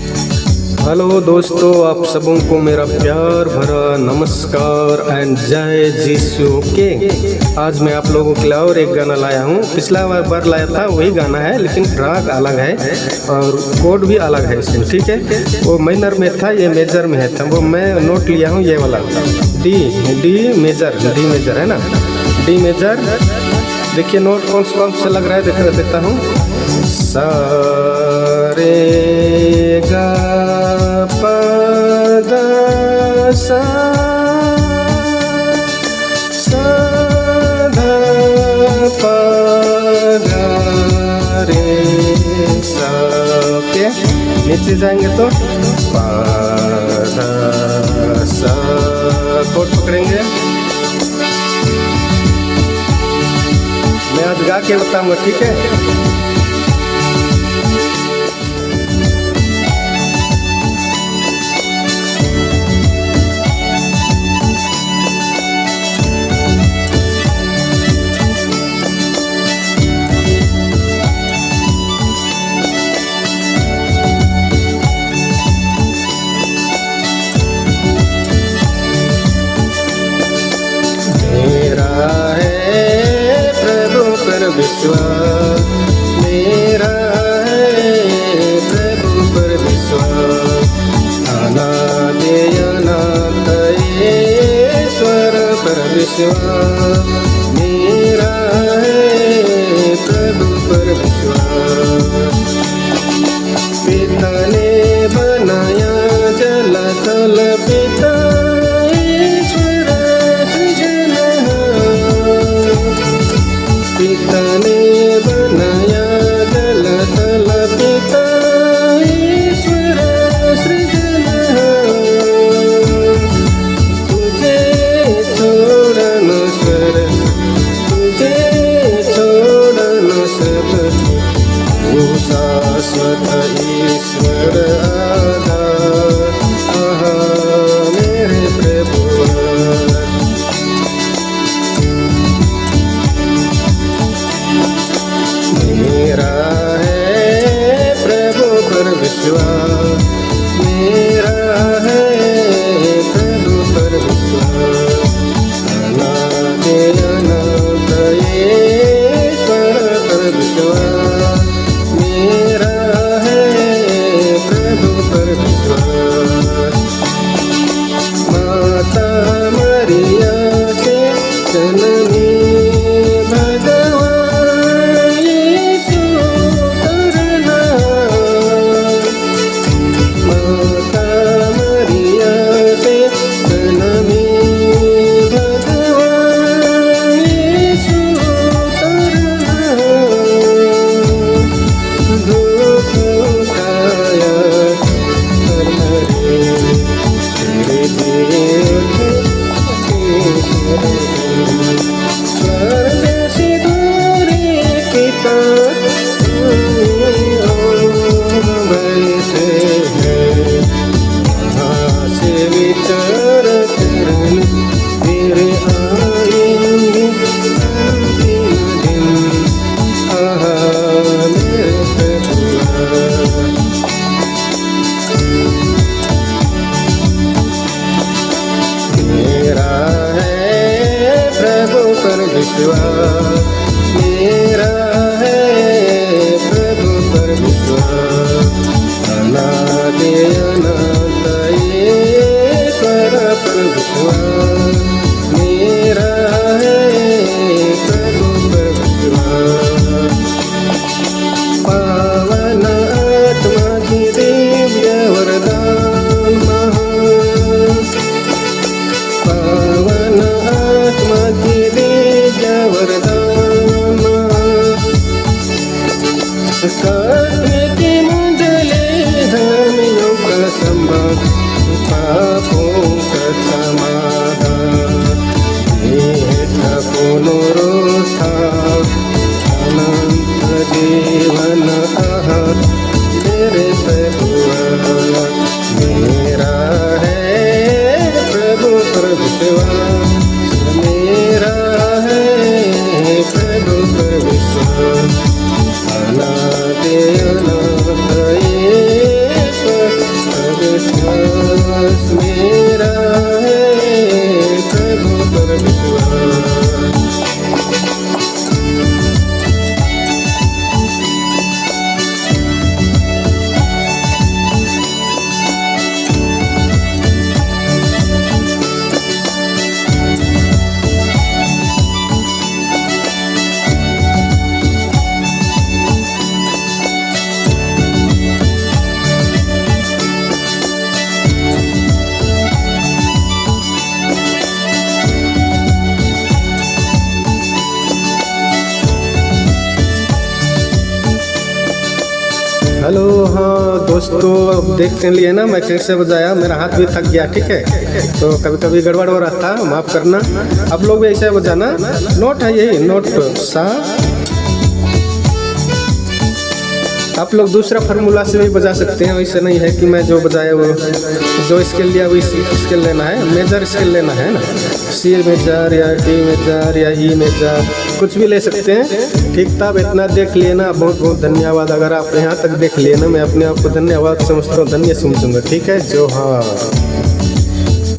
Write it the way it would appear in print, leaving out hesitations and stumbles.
Hello दोस्तों, आप सबों को मेरा प्यार भरा नमस्कार एंड जय जीसू के। आज मैं आप लोगों के लिए और एक गाना लाया हूँ। पिछला बार लाया था वही गाना है, लेकिन राग अलग है और कोड भी अलग है इसमें, ठीक है। वो माइनर में था, ये मेजर में है। वो मैं नोट लिया हूँ ये वाला डी मेजर है ना, डी मेजर। देखिए नोट कौन सा लग रहा है, देता हूँ। सा रे गा पा दा सा धा पा गा रे सा। ओके, नीचे जाएंगे तो पा धा सा, कोड पकड़ेंगे। मैं आज गा के बताऊंगा, ठीक है। विश्वास मेरा है प्रभु पर विश्वास, अनादि अनंत ईश्वर पर विश्वास मेरा है प्रभु पर विश्वास। पिता ने बनाया जल थल, पिता ईश्वर पिता ने बनाया जल थल, पिता ईश्वर सृजनहार। तुझे छोड़ न स्वर्ग, तुझे छोड़ न सब, तू शाश्वत ईश्वर आधार। आहा मेरे प्रभु, मेरा है प्रभु पर विश्वास, मेरा है प्रभु पर विश्वास, अनादि अनंत ईश्वर पर विश्वास मेरा है प्रभु पर विश्वास। माता मरिया से जन्मी विश्वास, मेरा है प्रभु पर विश्वास, अनादि अनंत ईश्वर पर विश्वास मेरा है प्रभु पर विश्वास। पावन आत्मा की दिव्य वरदान महान, पावन आत्मा की वरदान की मंडले धर्मियों का संभाग, पापों का समाधान, पुनरुत्थान अनंत जीवन आहार मेरे प्रभु। मेरा है प्रभु पर विश्वास, मेरा है प्रभु पर विश्वास, अनादि अनंत ईश्वर दोस्तों अब देख लिए ना मैं कैसे बजाया, मेरा हाथ भी थक गया, ठीक है। तो कभी कभी गड़बड़ हो रहा था, माफ़ करना। आप लोग भी ऐसे बजाना। नोट है यही, नोट सा। आप लोग दूसरा फार्मूला से भी बजा सकते हैं, वैसे नहीं है कि मैं जो बजाया वो जो स्केल लिया वही स्केल लेना है, मेजर स्केल लेना है ना। सी मेजर या डी मेजर या ई मेजर कुछ भी ले सकते हैं, ठीक था। अब इतना देख लिए ना, बहुत बहुत धन्यवाद। अगर आप यहाँ तक देख लिए ना, मैं अपने आप को धन्यवाद समझता हूँ, धन्य समझूंगा, ठीक है। जोहार।